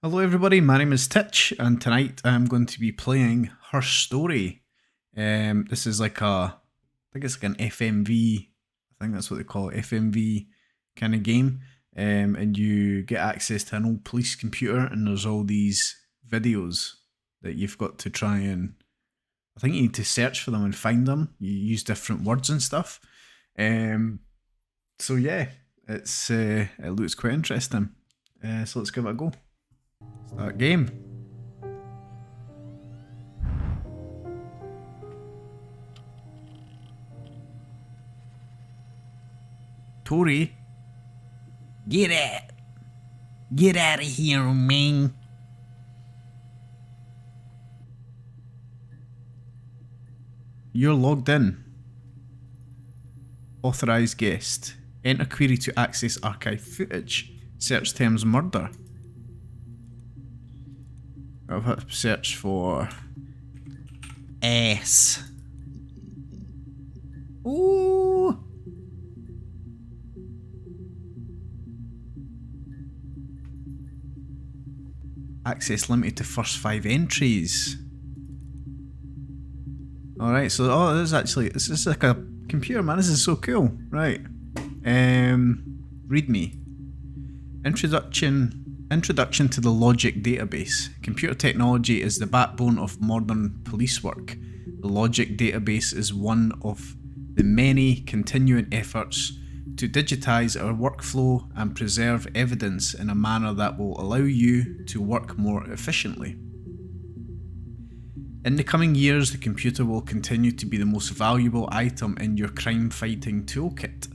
Hello everybody, my name is Tich and tonight I'm going to be playing Her Story. This is like I think it's like an FMV, I think that's what they call it, FMV kind of game. And you get access to an old police computer and there's all these videos that you've got to try and, I think you need to search for them and find them. You use different words and stuff. So yeah, it looks quite interesting. So let's give it a go. Start game. Tori. Get out of here, man. You're logged in. Authorized guest. Enter query to access archive footage. Search terms murder. I've had to search for Ass. Ooh. Access limited to first 5 entries. Alright, so this is like a computer, man. This is so cool. Right. Read me. Introduction to the Logic database. Computer technology is the backbone of modern police work. The Logic database is one of the many continuing efforts to digitize our workflow and preserve evidence in a manner that will allow you to work more efficiently. In the coming years, the computer will continue to be the most valuable item in your crime-fighting toolkit.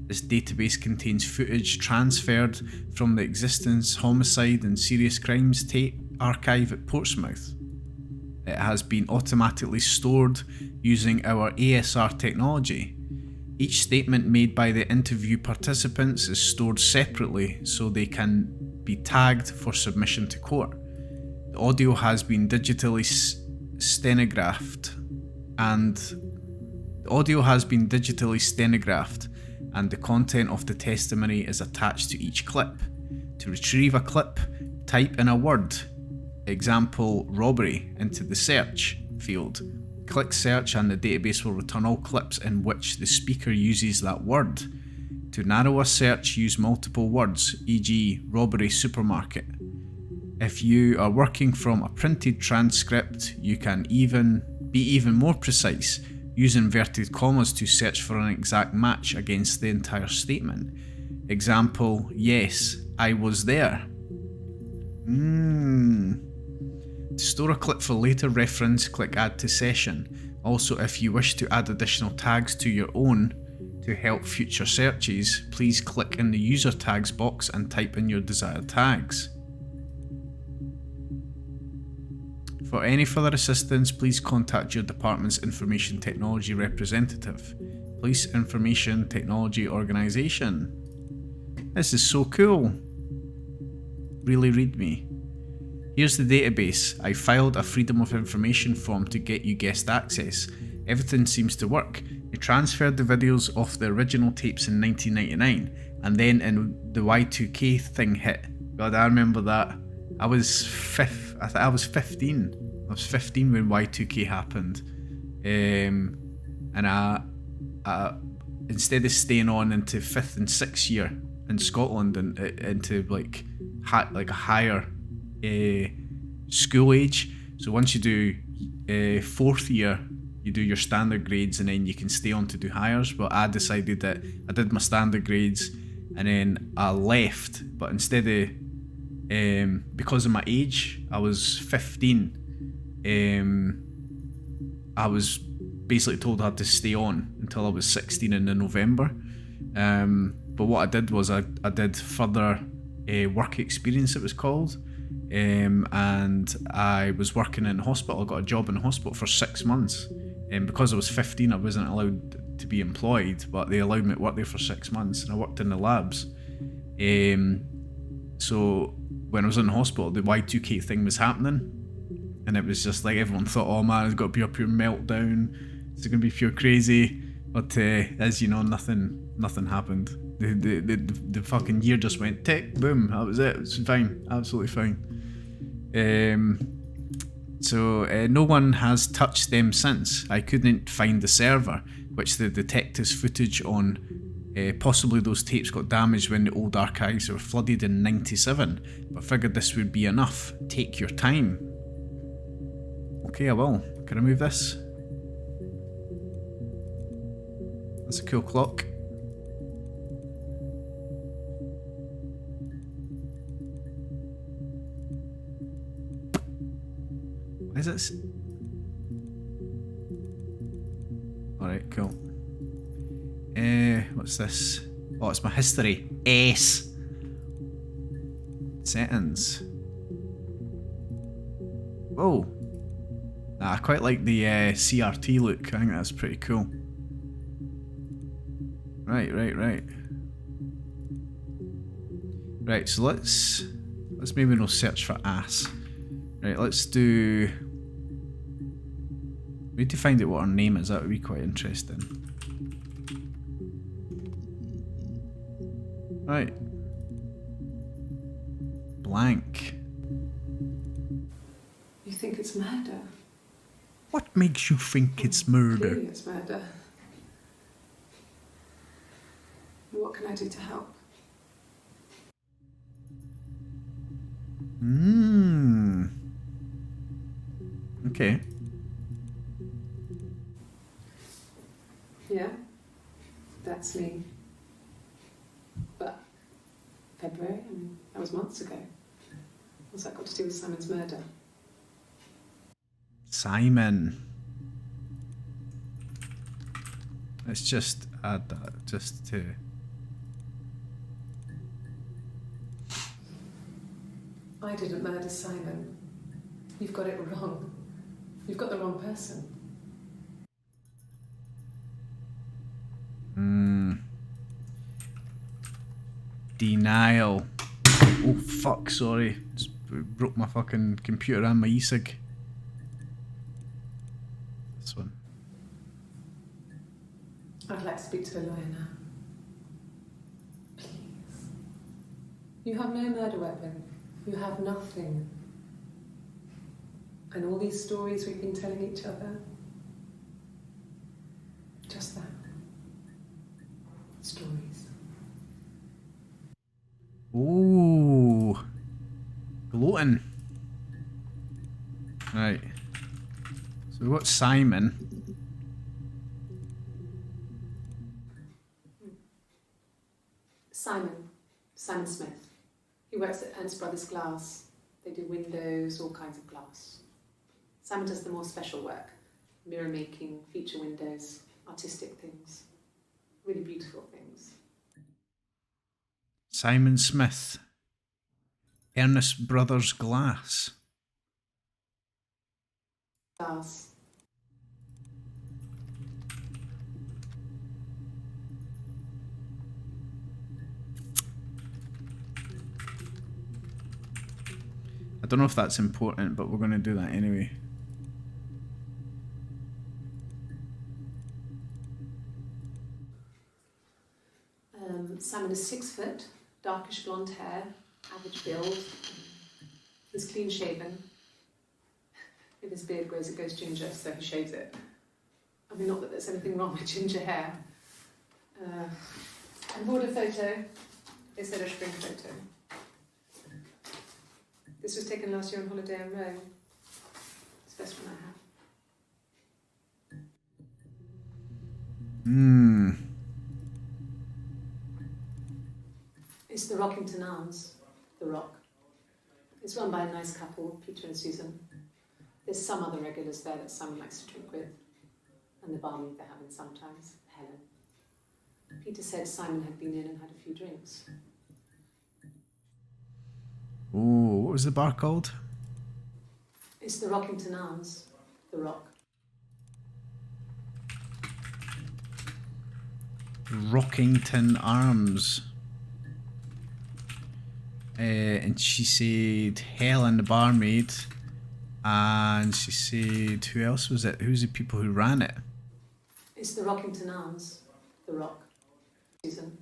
This database contains footage transferred from the existence homicide and serious crimes tape archive at Portsmouth. It has been automatically stored using our ASR technology. Each statement made by the interview participants is stored separately so they can be tagged for submission to court. The audio has been digitally stenographed and the content of the testimony is attached to each clip. To retrieve a clip, type in a word, example robbery, into the search field. Click search and the database will return all clips in which the speaker uses that word. To narrow a search, use multiple words, e.g. robbery supermarket. If you are working from a printed transcript, you can be even more precise. Use inverted commas to search for an exact match against the entire statement. Example, yes, I was there. To store a clip for later reference, click add to session. Also, if you wish to add additional tags to your own to help future searches, please click in the user tags box and type in your desired tags. For any further assistance, please contact your department's Information Technology representative. Police Information Technology Organisation. This is so cool. Really read me. Here's the database. I filed a Freedom of Information form to get you guest access. Everything seems to work. You transferred the videos off the original tapes in 1999, and then in the Y2K thing hit. God, I remember that. I was 15. I was 15 when Y2K happened, and I instead of staying on into 5th and 6th year in Scotland and into like a higher school age. So once you do 4th year, you do your standard grades and then you can stay on to do hires. But I decided that I did my standard grades and then I left. But instead of because of my age, I was 15. I was basically told I had to stay on until I was 16 in November. But what I did was I did further work experience, it was called. And I was working in hospital. I got a job in hospital for 6 months. And because I was 15, I wasn't allowed to be employed, but they allowed me to work there for 6 months, and I worked in the labs. So when I was in hospital, the Y2K thing was happening, and it was just like everyone thought, oh man, it's got to be a pure meltdown, it's going to be pure crazy. But as you know, nothing happened. The fucking year just went tick, boom, that was it. It was fine, absolutely fine. No one has touched them since. I couldn't find the server, which the detective's footage on. Possibly those tapes got damaged when the old archives were flooded in '97, but figured this would be enough. Take your time. Okay, I will. Can I move this? That's a cool clock. What is this? Alright, cool. What's this? Oh, it's my history. S. Settings. Whoa. Nah, I quite like the CRT look. I think that's pretty cool. Right. Right, so let's maybe no search for ass. Right, let's do. We need to find out what her name is. That would be quite interesting. Right. Blank. You think it's murder? What makes you think it's murder? Clearly it's murder. What can I do to help? Okay. Yeah, that's me. But February, I mean, that was months ago. What's that got to do with Simon's murder? Simon. Let's just add that just to. I didn't murder Simon. You've got it wrong. You've got the wrong person. Denial. Oh fuck, sorry. Just broke my fucking computer and my e-cig. This one. I'd like to speak to a lawyer now. Please. You have no murder weapon. You have nothing. And all these stories we've been telling each other. Just that. Stories. Ooh. Gloating. Right. So we've got Simon. Simon Smith. He works at Ernst Brothers Glass. They do windows, all kinds of glass. Simon does the more special work. Mirror making, feature windows, artistic things. Really beautiful things. Simon Smith. Ernest Brothers Glass. Glass. I don't know if that's important, but we're going to do that anyway. Simon is 6 foot, darkish blonde hair, average build. He's clean shaven. If his beard grows, it goes ginger, so he shaves it. I mean, not that there's anything wrong with ginger hair. And border photo. They said a spring photo. This was taken last year on holiday in Rome. It's the best one I have. It's the Rockington Arms, The Rock. It's run by a nice couple, Peter and Susan. There's some other regulars there that Simon likes to drink with, and the barmaid they're having sometimes, Helen. Peter said Simon had been in and had a few drinks. Oh, what was the bar called? It's the Rockington Arms, The Rock. Rockington Arms. And she said Helen, the barmaid, and she said, who else was it? Who's the people who ran it? It's the Rockington Arms, The Rock. Susan.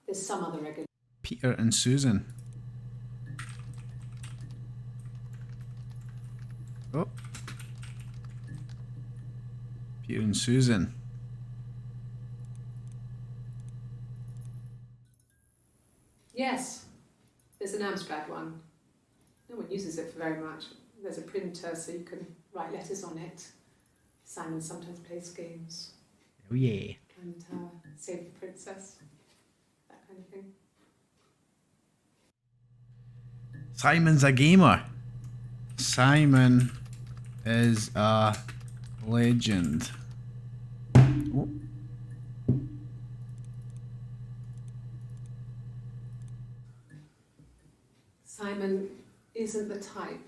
There's some other regular. Peter and Susan. Oh. Peter and Susan. Yes, there's an Amstrad one. No one uses it for very much. There's a printer so you can write letters on it. Simon sometimes plays games. Oh yeah. Climb the tower, save the princess, that kind of thing. Simon's a gamer. Simon is a legend. Oh. Simon isn't the type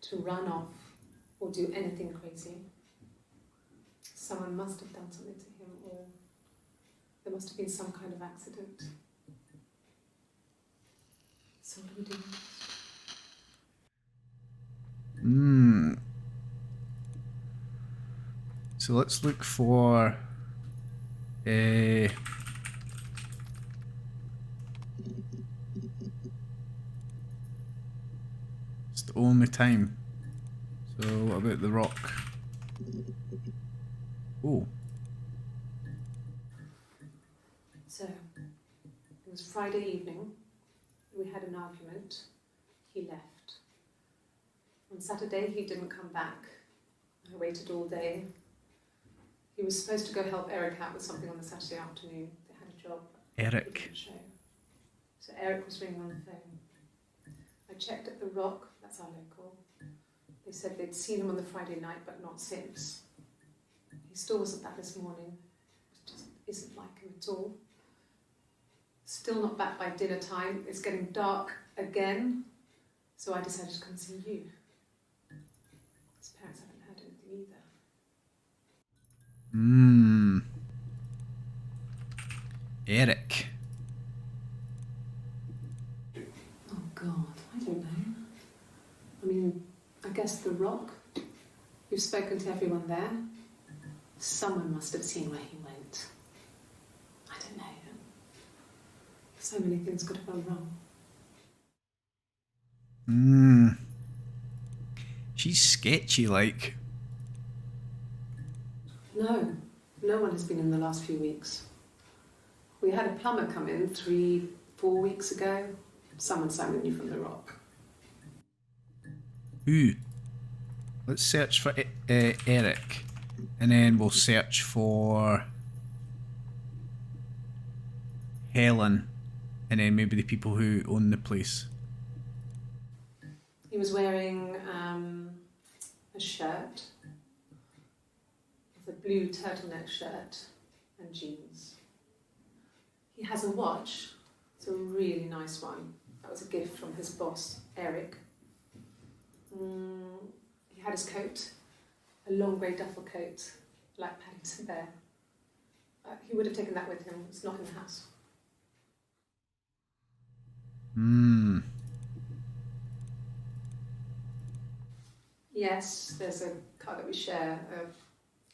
to run off or do anything crazy. Someone must have done something to him, or there must have been some kind of accident. So what do we do next? So let's look for a. It's the only time. So what about the rock? Oh. So, it was Friday evening. We had an argument. He left. On Saturday, he didn't come back. I waited all day. He was supposed to go help Eric out with something on the Saturday afternoon. They had a job. Eric. He didn't show. So Eric was ringing on the phone. I checked at the Rock, that's our local. They said they'd seen him on the Friday night, but not since. He still wasn't back this morning. It just isn't like him at all. Still not back by dinner time. It's getting dark again. So I decided to come see you. His parents haven't heard anything either. Eric. Oh God, I don't know. I mean, I guess the Rock. You've spoken to everyone there. Someone must have seen where he went. I don't know. So many things could have gone wrong. She's sketchy, like. No one has been in the last few weeks. We had a plumber come in 3-4 weeks ago. Someone Simon knew from the Rock. Who? Let's search for Eric, and then we'll search for Helen, and then maybe the people who own the place. He was wearing a shirt, with a blue turtleneck shirt and jeans. He has a watch. It's a really nice one. That was a gift from his boss, Eric. He had his coat, a long grey duffel coat, like Paddington Bear. He would have taken that with him. It's not in the house. Yes, there's a car that we share, a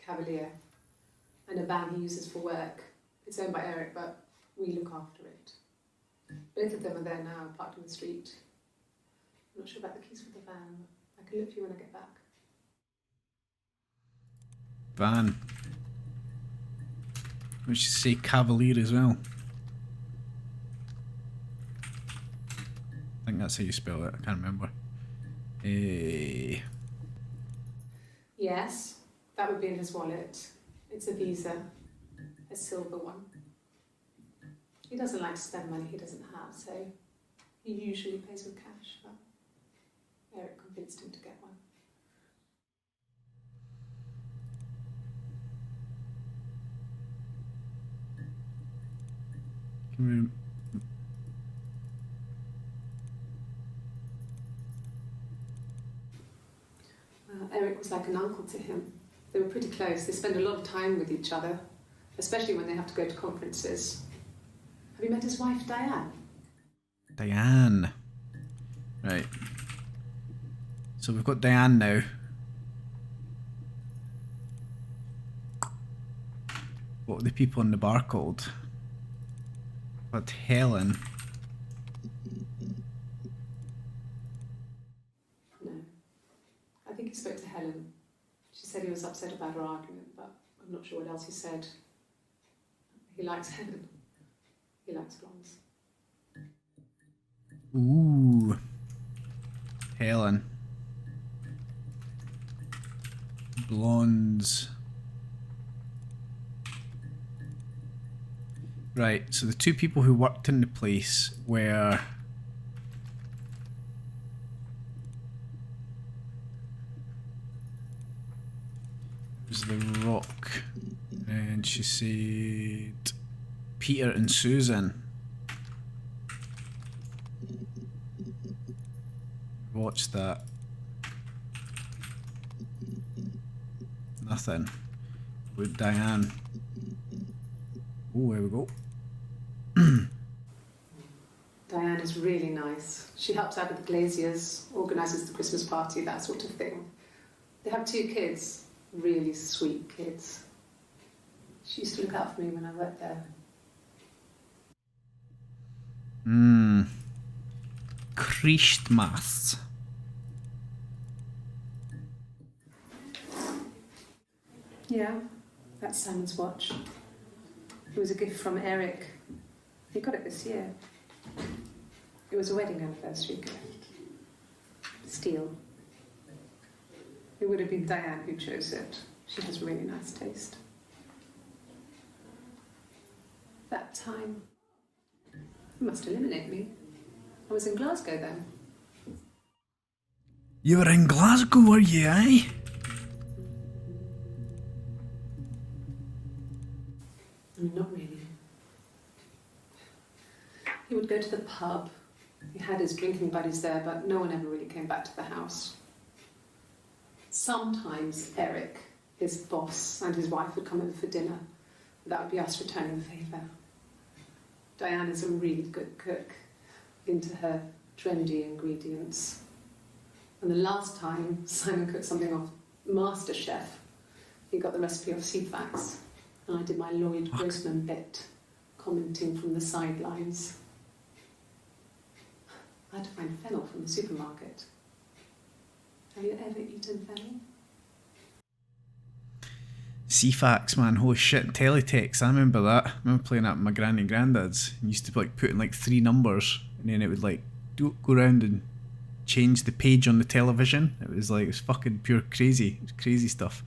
Cavalier, and a van he uses for work. It's owned by Eric, but we look after it. Both of them are there now, parked in the street. I'm not sure about the keys for the van. I can look for you when I get back. Van. We should say Cavalier as well. I think that's how you spell it. I can't remember. Yes, that would be in his wallet. It's a Visa, a silver one. He doesn't like to spend money he doesn't have, so he usually pays with cash, but Eric convinced him to get one. Eric was like an uncle to him. They were pretty close. They spend a lot of time with each other, especially when they have to go to conferences. Have you met his wife, Diane? Diane. Right. So we've got Diane now. What were the people in the bar called? But Helen. No. I think he's upset about her argument, but I'm not sure what else he said. He likes Helen. He likes blondes. Ooh. Helen. Blondes. Right, so the two people who worked in the place were... It was the Rock. And she said... Peter and Susan. Watch that. Nothing. With Diane. Oh, there we go. Diane is really nice. She helps out with the glaziers, organises the Christmas party, that sort of thing. They have 2 kids, really sweet kids. She used to look out for me when I worked there. Christmas. Yeah, that's Simon's watch. It was a gift from Eric. He got it this year. It was a wedding anniversary gift. Steel. It would have been Diane who chose it. She has really nice taste. That time, you must eliminate me. I was in Glasgow then. You were in Glasgow, were you, eh? Not really. He would go to the pub. He had his drinking buddies there, but no one ever really came back to the house. Sometimes Eric, his boss, and his wife would come over for dinner. That would be us returning the favour. Diane is a really good cook, into her trendy ingredients. And the last time Simon cooked something off MasterChef, he got the recipe off Ceefax, and I did my Lloyd Grossman bit, commenting from the sidelines. I had to find fennel from the supermarket. Have you ever eaten fennel? Ceefax, man, holy shit, teletext, I remember that. I remember playing that with my granny and granddad's. I used to like put in like 3 numbers, and then it would like go around and change the page on the television. It was like, it was fucking pure crazy. It was crazy stuff.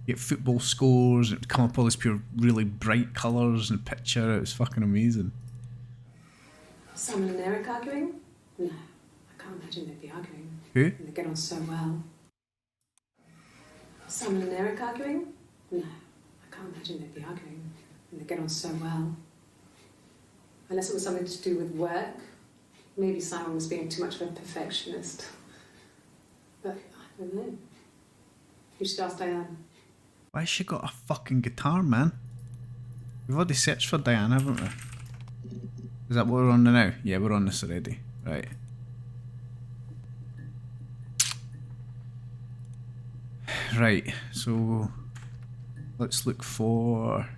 Get football scores, and it would come up all this pure really bright colours and picture. It was fucking amazing. Simon and Eric arguing? No, I can't imagine they'd be arguing. Who? And they get on so well. Simon and Eric arguing? No, I can't imagine they'd be arguing. And they get on so well. Unless it was something to do with work. Maybe Simon was being too much of a perfectionist. But I don't know. You should ask Diane. Why has she got a fucking guitar, man? We've already searched for Diane, haven't we? Is that what we're on now? Yeah, we're on this already. Right. Right, so let's look for...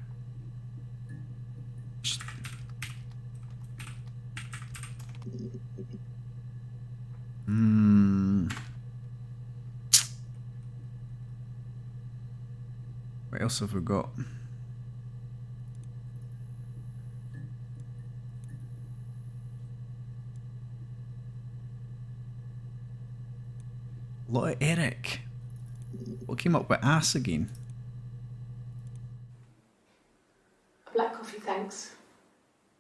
What else have we got? A lot of Eric. What came up with ass again? A black coffee, thanks.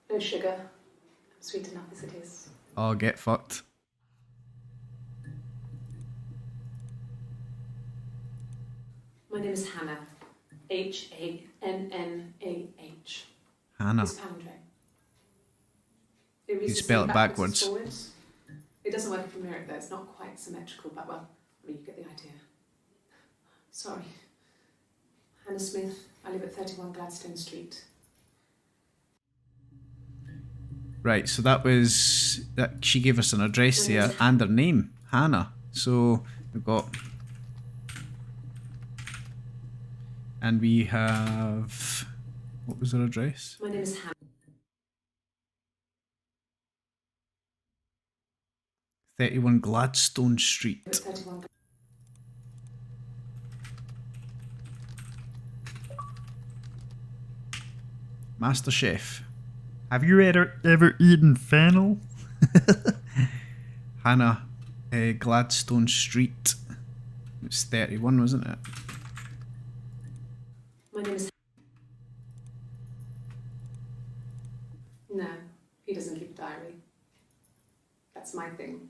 No sugar. I'm sweet enough as it is. Oh, get fucked. My name is Hannah. H-A-N-N-A-H. Hannah. It's palindrome. It reads You the spell same it backwards and backwards. forwards. It doesn't work from Eric though. It's not quite symmetrical, but well, I mean, you get the idea. Sorry. Hannah Smith. I live at 31 Gladstone Street. Right, so that was... that. She gave us an address there and her name, Hannah. So we've got... And we have... What was her address? My name is Hannah. 31 Gladstone Street. 31. Master Chef. Have you ever eaten fennel? Hannah, Gladstone Street. It's 31, wasn't it? My name is... No, he doesn't keep a diary. That's my thing.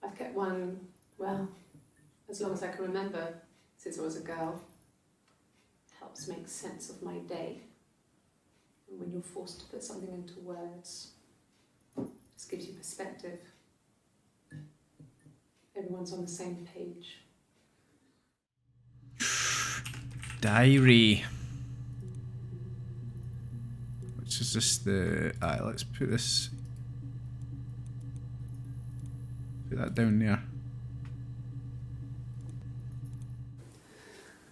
I've kept one, well, as long as I can remember, since I was a girl. It helps make sense of my day. And when you're forced to put something into words, it just gives you perspective. Everyone's on the same page. Diary. Which is just the... let's put this... Put that down there.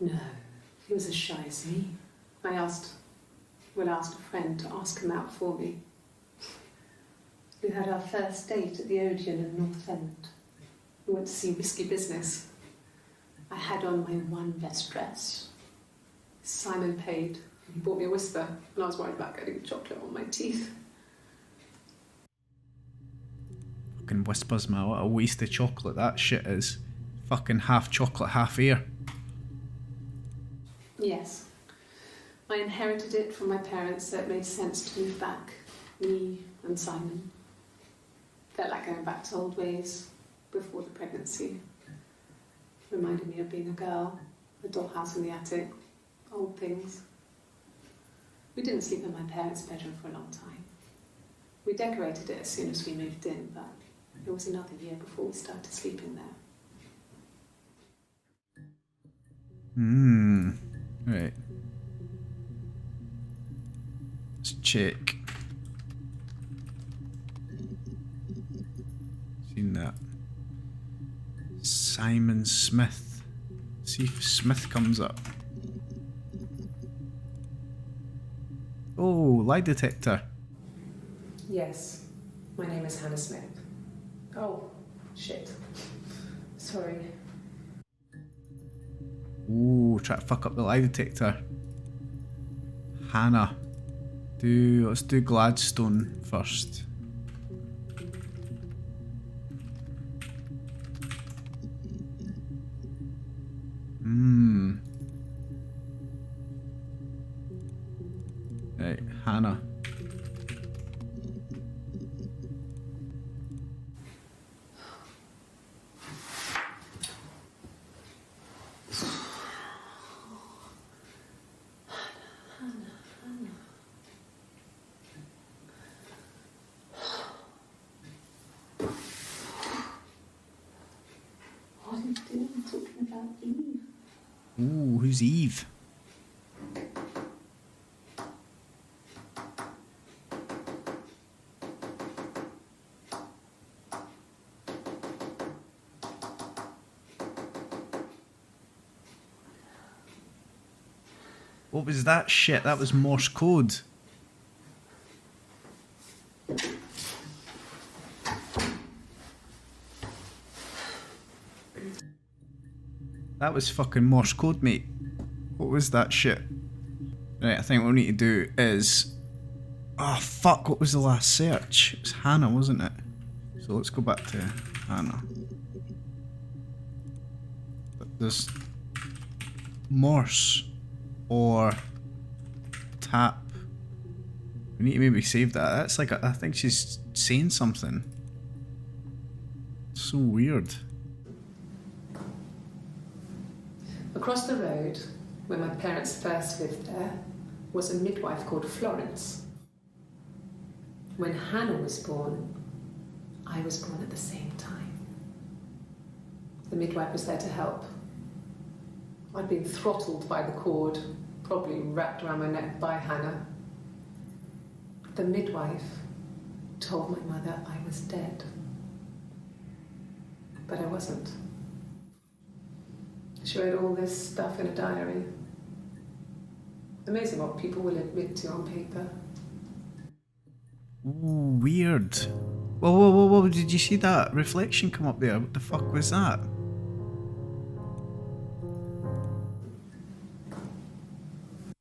No, he was as shy as me. I asked a friend to ask him out for me. We had our first date at the Odeon in North End. We went to see Risky Business. I had on my one best dress. Simon paid. He bought me a whisper, and I was worried about getting chocolate on my teeth. Fucking whispers, man. What a waste of chocolate that shit is. Fucking half chocolate, half air. Yes. I inherited it from my parents, so it made sense to move back. Me and Simon. Felt like going back to old ways before the pregnancy. Reminded me of being a girl, a dollhouse in the attic, old things. We didn't sleep in my parents' bedroom for a long time. We decorated it as soon as we moved in, but it was another year before we started sleeping there. Right. Let's check. Seen that. Simon Smith. See if Smith comes up. Oh, lie detector. Yes, my name is Hannah Smith. Oh, shit. Sorry. Ooh, try to fuck up the lie detector. Hannah. Let's do Gladstone first. Right, Hannah. What are you doing talking about Eve? Ooh, who's Eve? What was that shit? That was Morse code. That was fucking Morse code, mate. What was that shit? Right, I think what we need to do is... Oh, fuck, what was the last search? It was Hannah, wasn't it? So let's go back to Hannah. There's... Morse. Or... Tap. We need to maybe save that. That's like, I think she's saying something. It's so weird. Across the road, where my parents first lived there, was a midwife called Florence. When Hannah was born, I was born at the same time. The midwife was there to help. I'd been throttled by the cord, probably wrapped around my neck by Hannah. The midwife told my mother I was dead. But I wasn't. She wrote all this stuff in a diary. Amazing what people will admit to on paper. Ooh, weird. Whoa, did you see that reflection come up there? What the fuck was that?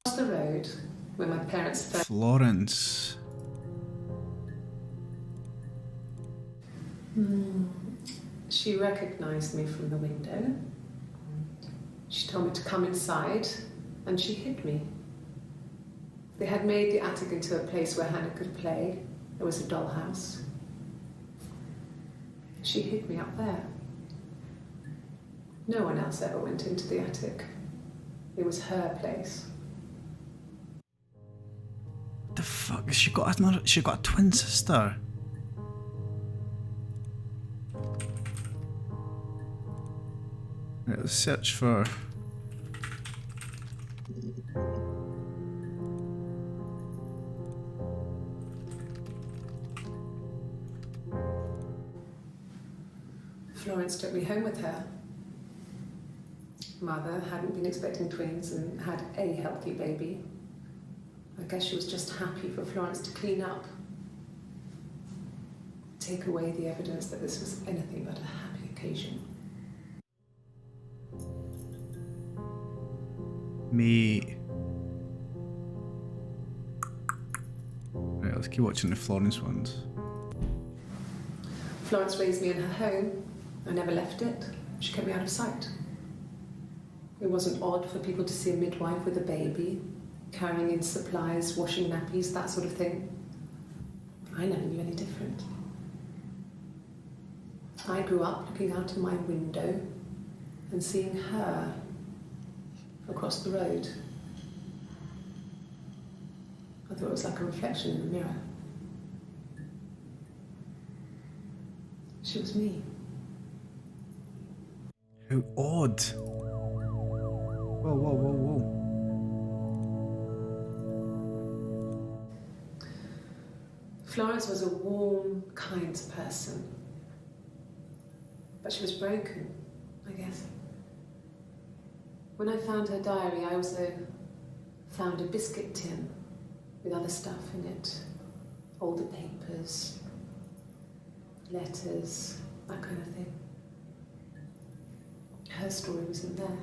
Across the road, where my Florence. She recognised me from the window. She told me to come inside, and she hid me. They had made the attic into a place where Hannah could play. There was a dollhouse. She hid me up there. No one else ever went into the attic. It was her place. What the fuck? Has she got another? She got a twin sister. Right, let's search for. Florence took me home with her. Mother hadn't been expecting twins and had a healthy baby. I guess she was just happy for Florence to clean up. Take away the evidence that this was anything but a happy occasion. Mate. Right, let's keep watching the Florence ones. Florence raised me in her home. I never left it. She kept me out of sight. It wasn't odd for people to see a midwife with a baby, carrying in supplies, washing nappies, that sort of thing. I never knew any different. I grew up looking out of my window and seeing her across the road. I thought it was like a reflection in the mirror. She was me. How odd. Whoa, whoa, whoa, whoa. Florence was a warm, kind person. But she was broken, I guess. When I found her diary, I also found a biscuit tin with other stuff in it. Older papers, letters, that kind of thing. Her story was in there.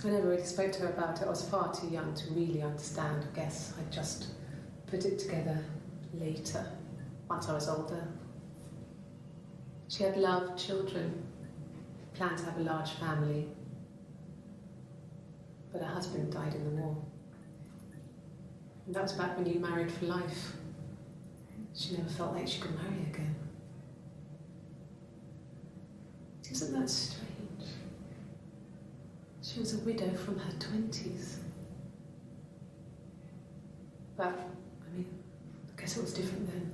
I never really spoke to her about it. I was far too young to really understand. I guess I just put it together later, once I was older. She had loved children, planned to have a large family, but her husband died in the war. And that was back when you married for life. She never felt like she could marry again. Isn't that strange? She was a widow from her 20s. But, I mean, I guess it was different then.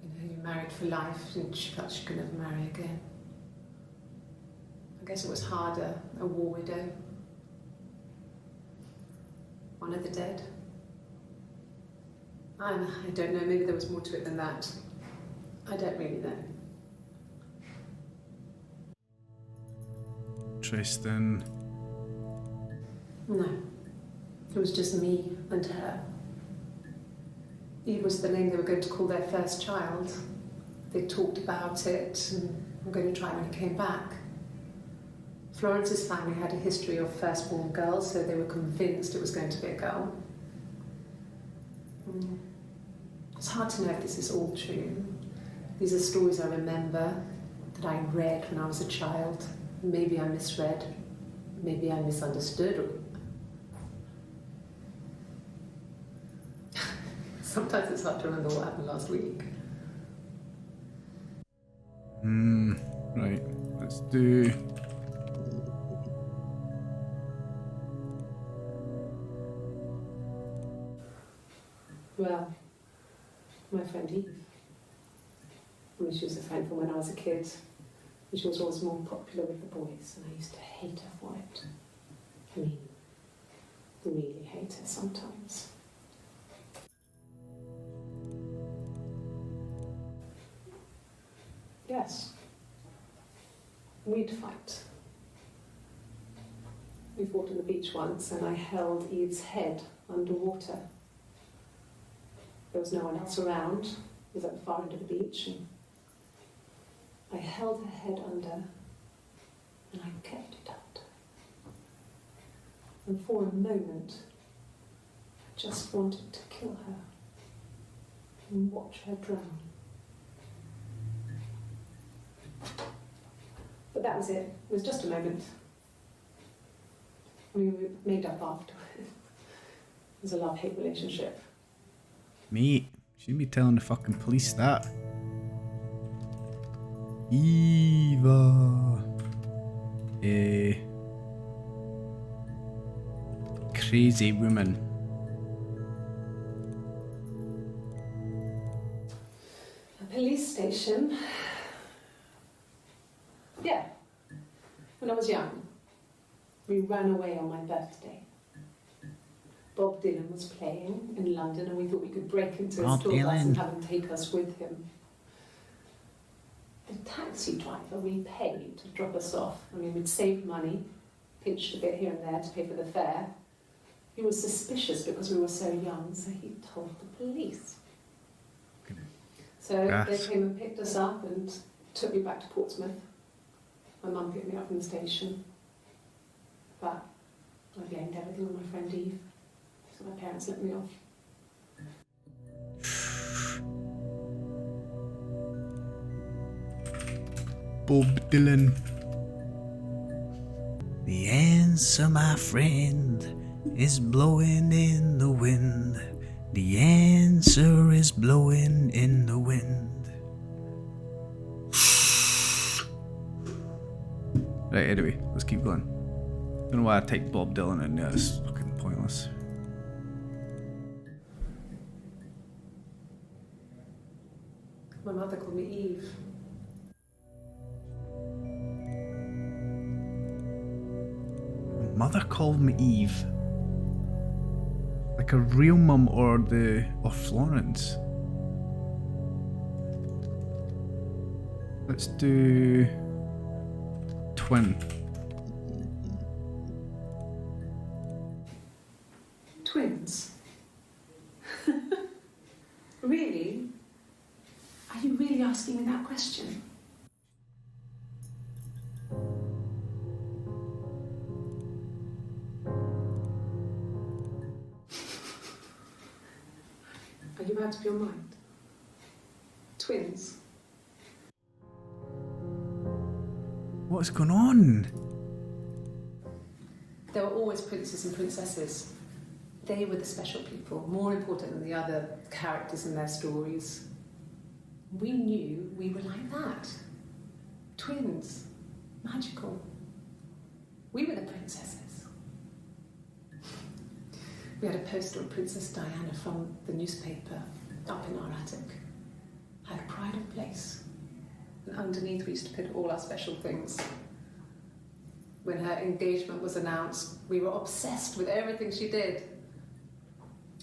You know, you married for life and she felt she could never marry again. I guess it was harder, a war widow. One of the dead. I don't know, maybe there was more to it than that. I don't really know. Interesting. No, it was just me and her. Eve was the name they were going to call their first child. They talked about it and were going to try when he came back. Florence's family had a history of firstborn girls, so they were convinced it was going to be a girl. It's hard to know if this is all true. These are stories I remember that I read when I was a child. Maybe I misread, maybe I misunderstood. Sometimes it's hard to remember what happened last week. Right, let's do... Well, my friend Eve. I mean, she was a friend from when I was a kid. And she was always more popular with the boys, and I used to hate her for it. I mean, really hate her sometimes. Yes. We'd fight. We fought on the beach once, and I held Eve's head underwater. There was no one else around. It was at the far end of the beach, and I held her head under, and I kept it under. And for a moment, just wanted to kill her and watch her drown. But that was it. It was just a moment. We made up after. It was a love-hate relationship. Mate, shouldn't be telling the fucking police that. Eva. Crazy woman. A police station. Yeah. When I was young, we ran away on my birthday. Bob Dylan was playing in London and we thought we could break into his Bob tour bus and Dylan. have him take us with him. The taxi driver we paid to drop us off. I mean, we'd saved money, pinched a bit here and there to pay for the fare. He was suspicious because we were so young, so he told the police. So they came and picked us up and took me back to Portsmouth. My mum picked me up from the station. But I blamed everything on my friend Eve. So my parents let me off. Bob Dylan. The answer, my friend, is blowing in the wind. The answer is blowing in the wind. Right, anyway, let's keep going. I don't know why I typed Bob Dylan in there, it's fucking pointless. My mother called me Eve. Mother called me Eve. Like a real mum or Florence. Let's do twin. Twins? Really? Are you really asking me that question? Are you out of your mind? Twins? What's going on? There were always princes and princesses. They were the special people, more important than the other characters in their stories. We knew we were like that. Twins. Magical. We were the princesses. We had a poster of Princess Diana from the newspaper up in our attic. Had a pride of place. And underneath we used to put all our special things. When her engagement was announced, we were obsessed with everything she did.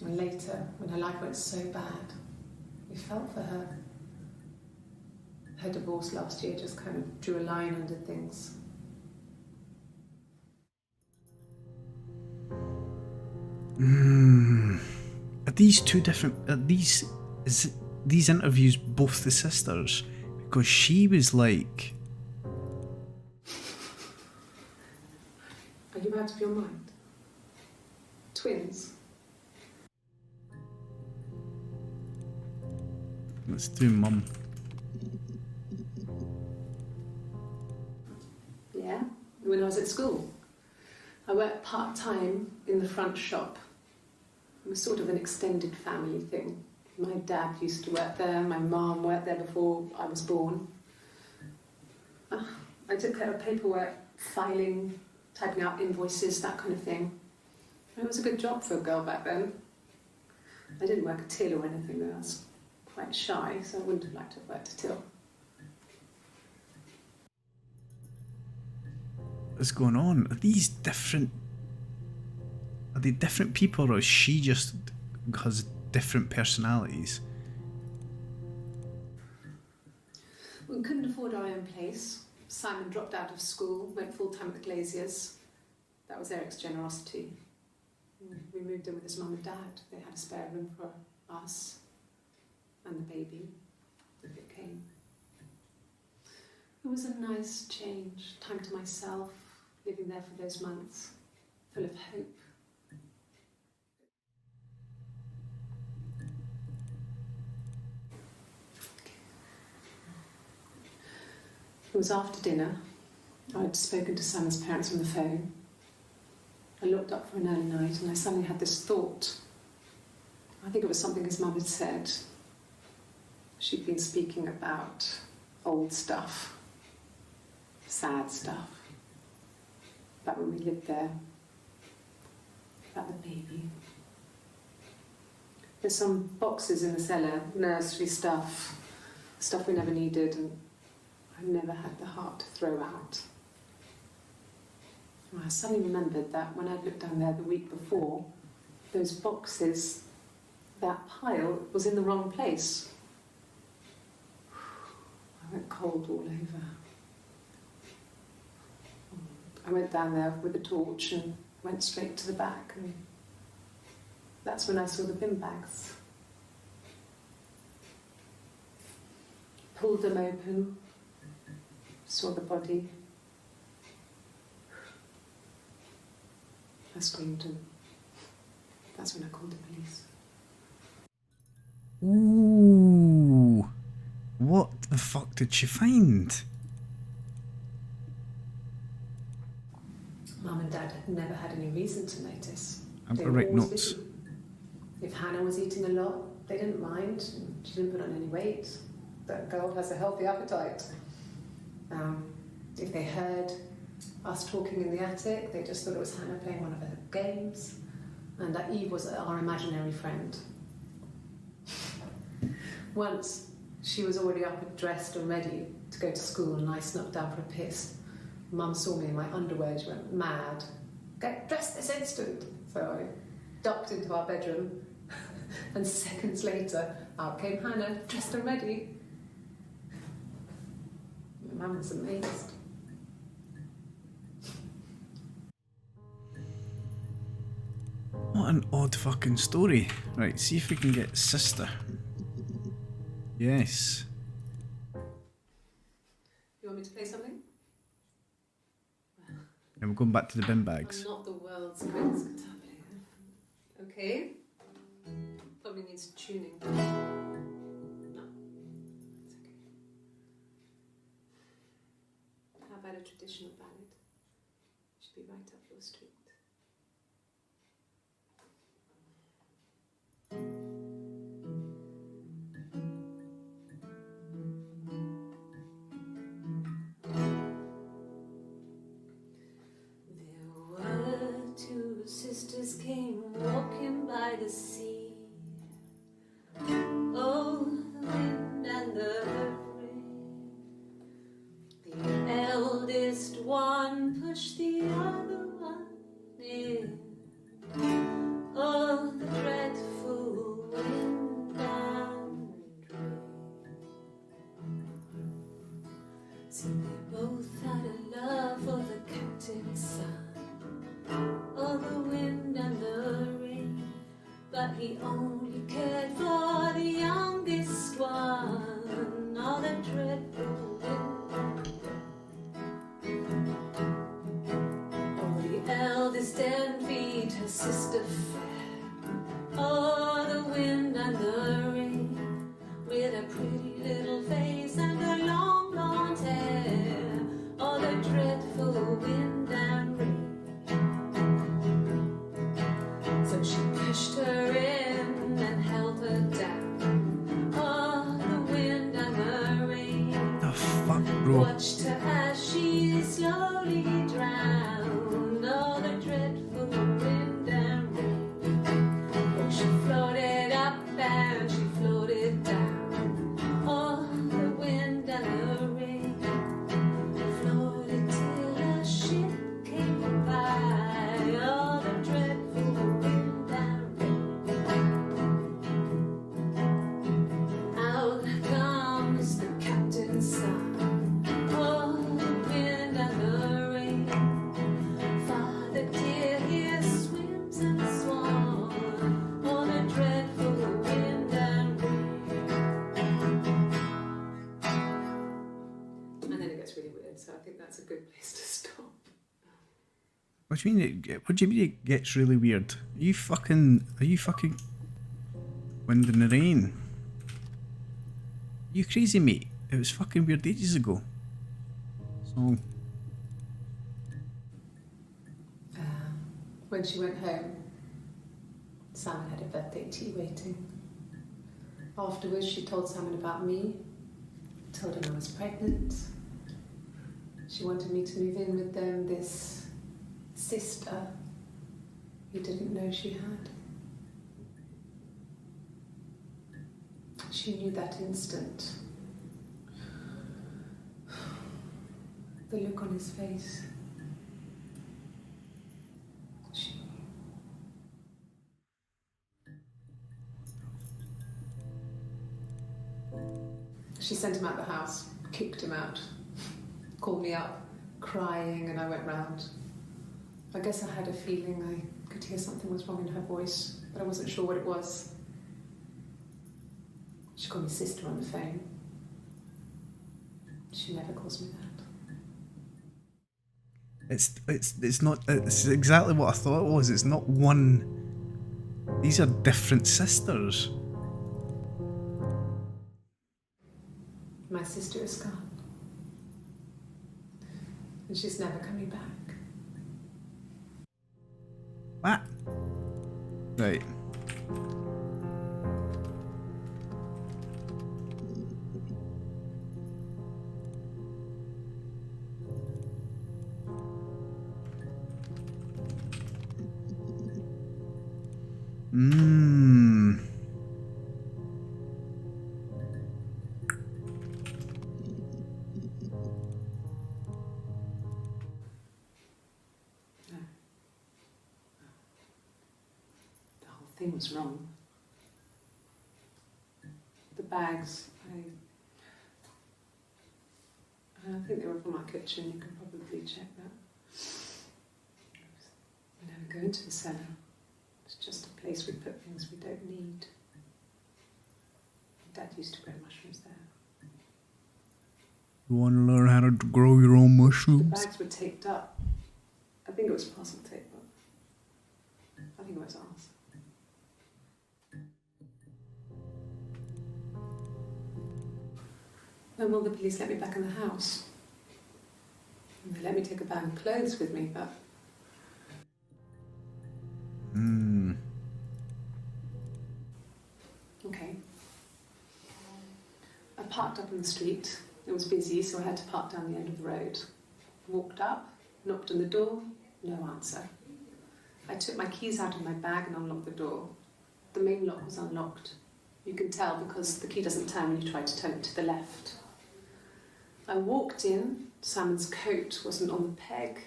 And later, when her life went so bad, we felt for her. Her divorce last year just kind of drew a line under things. Are these two different? Is these interviews both the sisters? Because she was like, Are you out of your mind? Twins? let's do mum. Yeah, when I was at school. I worked part-time in the front shop. It was sort of an extended family thing. My dad used to work there, my mum worked there before I was born. I took care of paperwork, filing, typing out invoices, that kind of thing. It was a good job for a girl back then. I didn't work a till or anything though. I was quite shy, so I wouldn't have liked to have worked a till. What's going on? Are these different? Are they different people, or is she just has different personalities? We couldn't afford our own place. Simon dropped out of school, went full-time at the Glaziers. That was Eric's generosity. We moved in with his mum and dad. They had a spare room for us and the baby, if it came. It was a nice change, time to myself, living there for those months, full of hope. It was after dinner. I'd spoken to Sam's parents on the phone. I looked up for an early night and I suddenly had this thought. I think it was something his mum had said. She'd been speaking about old stuff, sad stuff, about when we lived there, about the baby. There's some boxes in the cellar, nursery stuff we never needed, and I never had the heart to throw out. And I suddenly remembered that when I'd looked down there the week before, those boxes, that pile was in the wrong place. I went cold all over. I went down there with a torch and went straight to the back, and that's when I saw the bin bags. Pulled them open, saw the body. I screamed, and that's when I called the police. Ooh. What the fuck did she find? Mum and Dad had never had any reason to notice. I've They got were right always notes. busy. If Hannah was eating a lot, they didn't mind. She didn't put on any weight. That girl has a healthy appetite. If they heard us talking in the attic, they just thought it was Hannah playing one of her games, and that Eve was our imaginary friend. Once she was already up and dressed and ready to go to school, and I snuck down for a piss. Mum saw me in my underwear, she went mad. Get dressed this instant! So I ducked into our bedroom, and seconds later, out came Hannah, dressed and ready. My mum was amazed. What an odd fucking story. Right, see if we can get sister. Yes. You want me to play something? And we're going back to the bin I'm bags. not the world's greatest guitar player. Okay? Probably needs tuning. No. It's okay. How about a traditional ballad? Should be right up your street. Sisters came walking by the sea. Oh, the wind and the rain. The eldest one pushed the other one in. Oh, the dreadful wind and rain. See, they both had a love for the captain's son. Oh, the wind and the rain, but he only cared for the youngest one. Oh, the dreadful wind. Oh, the eldest envied her sister fair. Oh, the wind and the rain, with a pretty little face and her long blonde hair. Oh, the dreadful wind and rain. So she pushed her in and held her down. Oh, the wind and the rain. The fuck, bro? Watched her as she slowly drowned. Oh, the dreadful wind and rain. Oh, she floated up and she floated down. Oh, the wind and the rain. Floated till a ship came by. Oh, the dreadful wind and rain. Out comes the captain's son. Oh, the wind and the rain. Father dear, here swims and swan. Oh, the dreadful wind and rain. And then it gets really weird, so I think that's a good place to stop. What do you mean? What do you mean it gets really weird? Are you fucking wind in the rain? You crazy, mate? It was fucking weird ages ago. So, When she went home, Simon had a birthday tea waiting. Afterwards, she told Simon about me, told him I was pregnant. She wanted me to move in with them, this sister he didn't know she had. She knew that instant. The look on his face. She knew. She sent him out the house, kicked him out, called me up, crying, and I went round. I guess I had a feeling I could hear something was wrong in her voice, but I wasn't sure what it was. She called me sister on the phone. She never calls me that. it's not. It's exactly what I thought it was. It's not one. These are different sisters. My sister is gone. And she's never coming back. What? Right. Mmm. The whole thing was wrong. The bags, I think they were from our kitchen, you can probably check that. We never go into the cellar. It's just a place we put things we don't need. Dad used to grow mushrooms there. You want to learn how to grow your own The mushrooms? bags were taped up. I think it was parcel tape, but I think it was ours. When will the police let me back in the house? And they let me take a bag of clothes with me, but Hmm. okay. I parked up on the street. It was busy, so I had to park down the end of the road. Walked up, knocked on the door, no answer. I took my keys out of my bag and unlocked the door. The main lock was unlocked. You can tell because the key doesn't turn when you try to turn it to the left. I walked in. Simon's coat wasn't on the peg.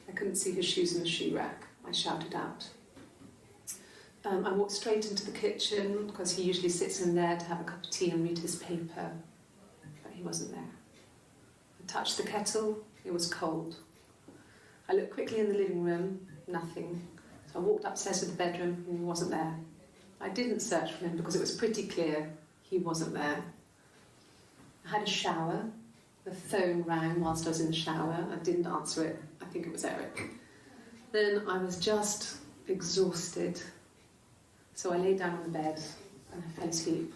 I couldn't see his shoes in the shoe rack. I shouted out. I walked straight into the kitchen because he usually sits in there to have a cup of tea and read his paper, but he wasn't there. I touched the kettle, it was cold. I looked quickly in the living room, nothing. So I walked upstairs to the bedroom and he wasn't there. I didn't search for him because it was pretty clear he wasn't there. I had a shower. The phone rang whilst I was in the shower. I didn't answer it. I think it was Eric. Then I was just exhausted. So I lay down on the bed and I fell asleep,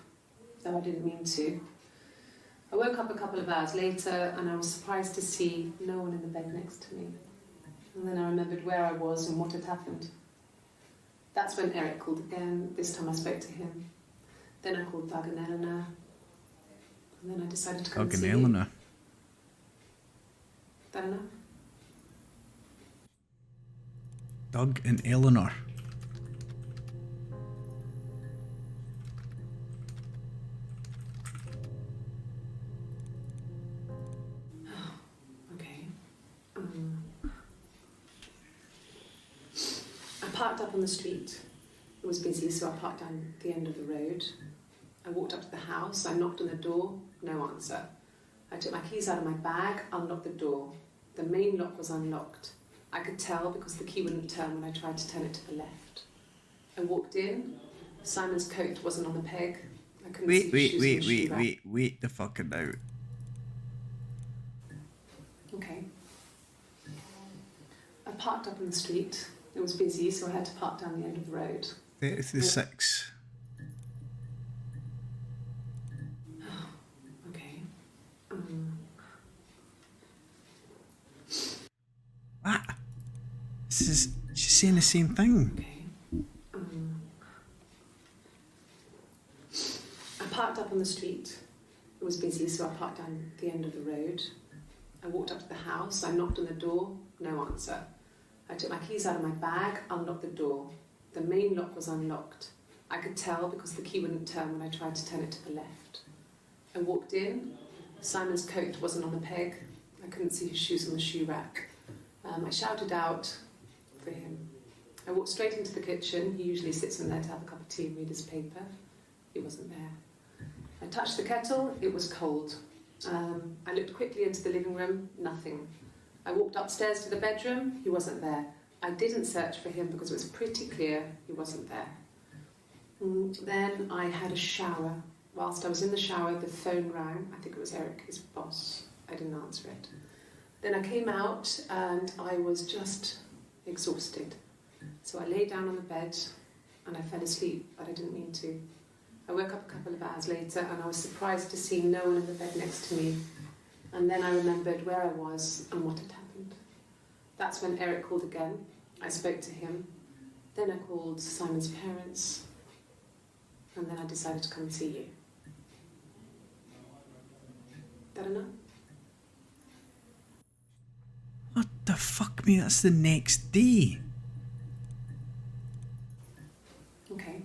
though I didn't mean to. I woke up a couple of hours later and I was surprised to see no one in the bed next to me. And then I remembered where I was and what had happened. That's when Eric called again. This time I spoke to him. Then I called Doug and Eleanor. And then I decided to come Doug and and see Eleanor. you. Eleanor? Doug and Eleanor. Okay. I parked up on the street. It was busy, so I parked down the end of the road. I walked up to the house. I knocked on the door. No answer. I took my keys out of my bag, unlocked the door. The main lock was unlocked. I could tell because the key wouldn't turn when I tried to turn it to the left. I walked in. Simon's coat wasn't on the peg. I couldn't see his shoes in the shoe rack. Wait the fucking out. Okay. I parked up on the street. It was busy, so I had to park down the end of the road. 36. Okay. saying the same thing. Okay. I parked up on the street. It was busy, so I parked down the end of the road. I walked up to the house. I knocked on the door. No answer. I took my keys out of my bag, unlocked the door. The main lock was unlocked. I could tell because the key wouldn't turn when I tried to turn it to the left. I walked in. Simon's coat wasn't on the peg. I couldn't see his shoes on the shoe rack. I shouted out for him. I walked straight into the kitchen. He usually sits in there to have a cup of tea and read his paper. He wasn't there. I touched the kettle. It was cold. I looked quickly into the living room. Nothing. I walked upstairs to the bedroom. He wasn't there. I didn't search for him because it was pretty clear he wasn't there. Then I had a shower. Whilst I was in the shower, the phone rang. I think it was Eric, his boss. I didn't answer it. Then I came out and I was just exhausted. So I lay down on the bed and I fell asleep, but I didn't mean to. I woke up a couple of hours later and I was surprised to see no one in the bed next to me. And then I remembered where I was and what had happened. That's when Eric called again. I spoke to him. Then I called Simon's parents. And then I decided to come and see you. That enough? What the fuck, mate? That's the next day. Okay.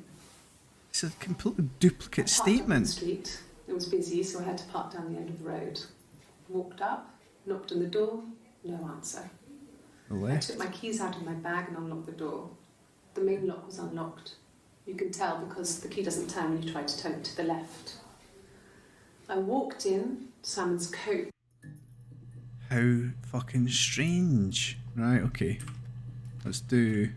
It's a completely duplicate I parked up on the statement. street. It was busy, so I had to park down the end of the road. Walked up, knocked on the door, no answer. I Left. took my keys out of my bag and unlocked the door. The main lock was unlocked. You can tell because the key doesn't turn when you try to turn it to the left. I walked in, Simon's coat. How fucking strange. Right, okay. Let's do...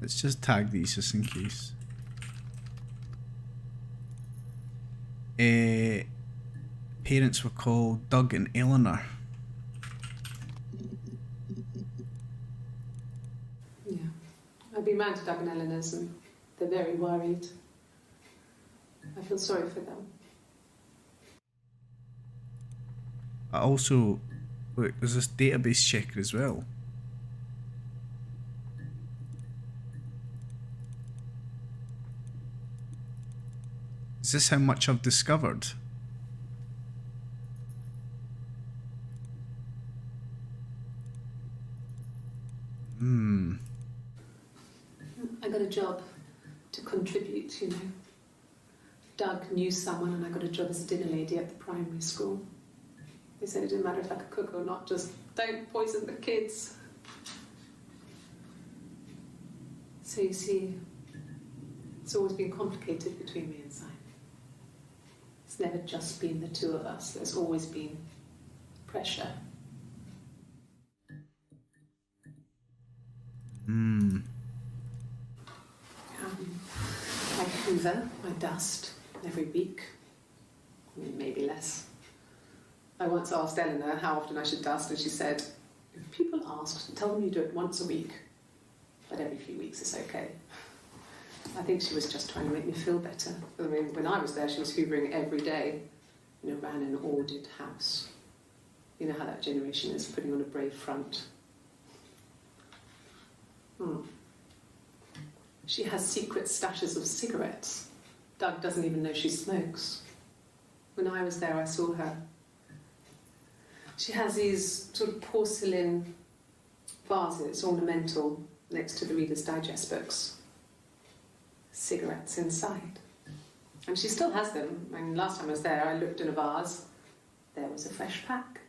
Let's just tag these just in case. Parents were called Doug and Eleanor. Yeah. I've been round to Doug and Eleanor's and they're very worried. I feel sorry for them. I also... Look, there's this database checker as well. Is this how much I've discovered? I got a job to contribute, you know. Doug knew someone and I got a job as a dinner lady at the primary school. They said it didn't matter if I could cook or not, just don't poison the kids. So you see, it's always been complicated between me and Simon. It's never just been the two of us. There's always been pressure. I hoover, I dust every week, maybe less. I once asked Eleanor how often I should dust, and she said, if people ask, tell them you do it once a week, but every few weeks is okay. I think she was just trying to make me feel better. I mean, when I was there, she was hoovering every day, you know, ran an ordered house. You know how that generation is, putting on a brave front. She has secret stashes of cigarettes. Doug doesn't even know she smokes. When I was there, I saw her. She has these sort of porcelain vases, ornamental, next to the Reader's Digest books. Cigarettes inside. And she still has them. I mean, last time I was there, I looked in a vase. There was a fresh pack.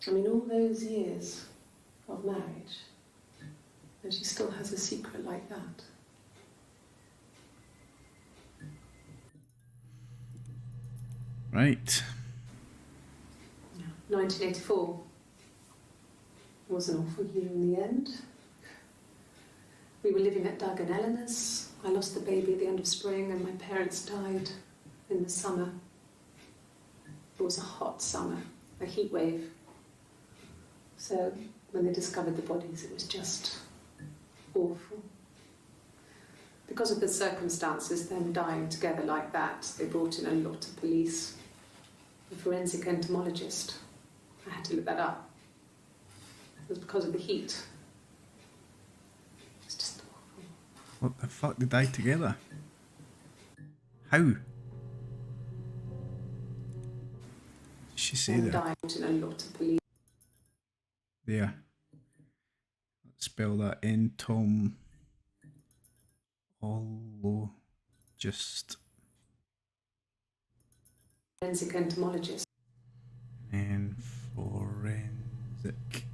I mean, all those years of marriage. And she still has a secret like that. Right. 1984 was an awful year in the end. We were living at Doug and Eleanor's. I lost the baby at the end of spring and my parents died in the summer. It was a hot summer, a heat wave. So when they discovered the bodies, it was just awful. Because of the circumstances, them dying together like that, they brought in a lot of police. a forensic entomologist. I had to look that up. It was because of the heat. It's just awful. What the fuck? They died together? How? Did she say One that? died and a lot of police. There. Let's spell that. Entomologist. Forensic entomologist. And forensic.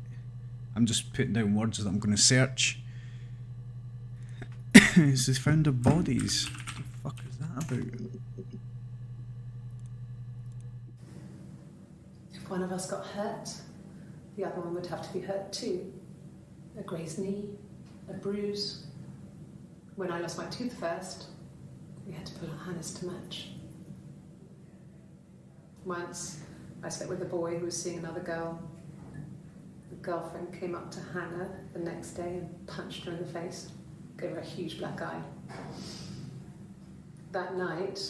I'm just putting down words that I'm going to search. This is found of bodies. What the fuck is that about? If one of us got hurt, the other one would have to be hurt too. A grazed knee, a bruise. When I lost my tooth first, we had to pull our harness to match. Once, I slept with a boy who was seeing another girl. The girlfriend came up to Hannah the next day and punched her in the face, gave her a huge black eye. That night,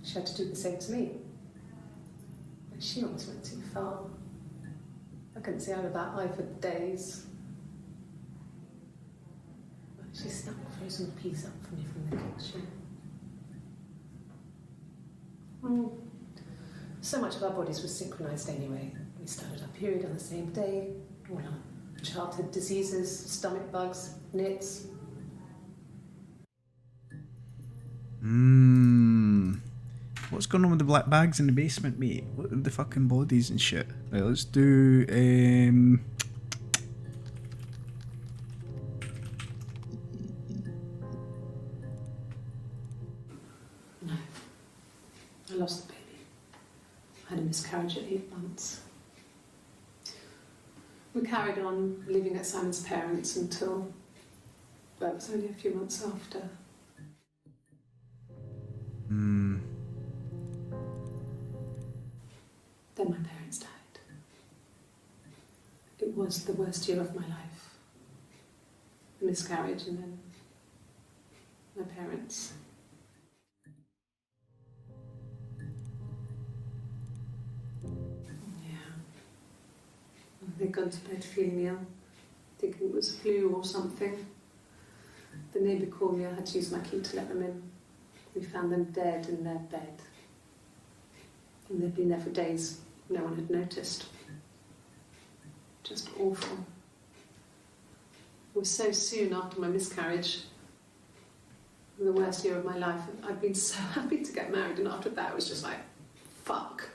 she had to do the same to me. But she almost went too far. I couldn't see out of that eye for days. But she snapped a frozen piece up for me from the kitchen. So much of our bodies was synchronised anyway. We started our period on the same day, all our childhood diseases, stomach bugs, nits. What's going on with the black bags in the basement, mate? What are the fucking bodies and shit? Right, let's do No. I lost the baby. I had a miscarriage at 8 months. We carried on living at Simon's parents until, well, it was only a few months after. Then my parents died. It was the worst year of my life. The miscarriage and then my parents. They'd gone to bed feeling ill, thinking it was flu or something. The neighbour called me, I had to use my key to let them in. We found them dead in their bed. And they'd been there for days, no one had noticed. Just awful. It was so soon after my miscarriage, the worst year of my life. I'd been so happy to get married, and after that it was just like, fuck.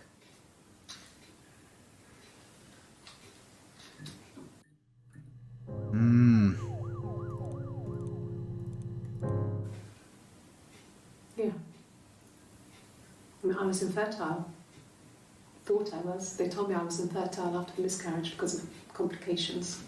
Yeah. I mean, I was infertile. Thought I was. They told me I was infertile after the miscarriage because of complications.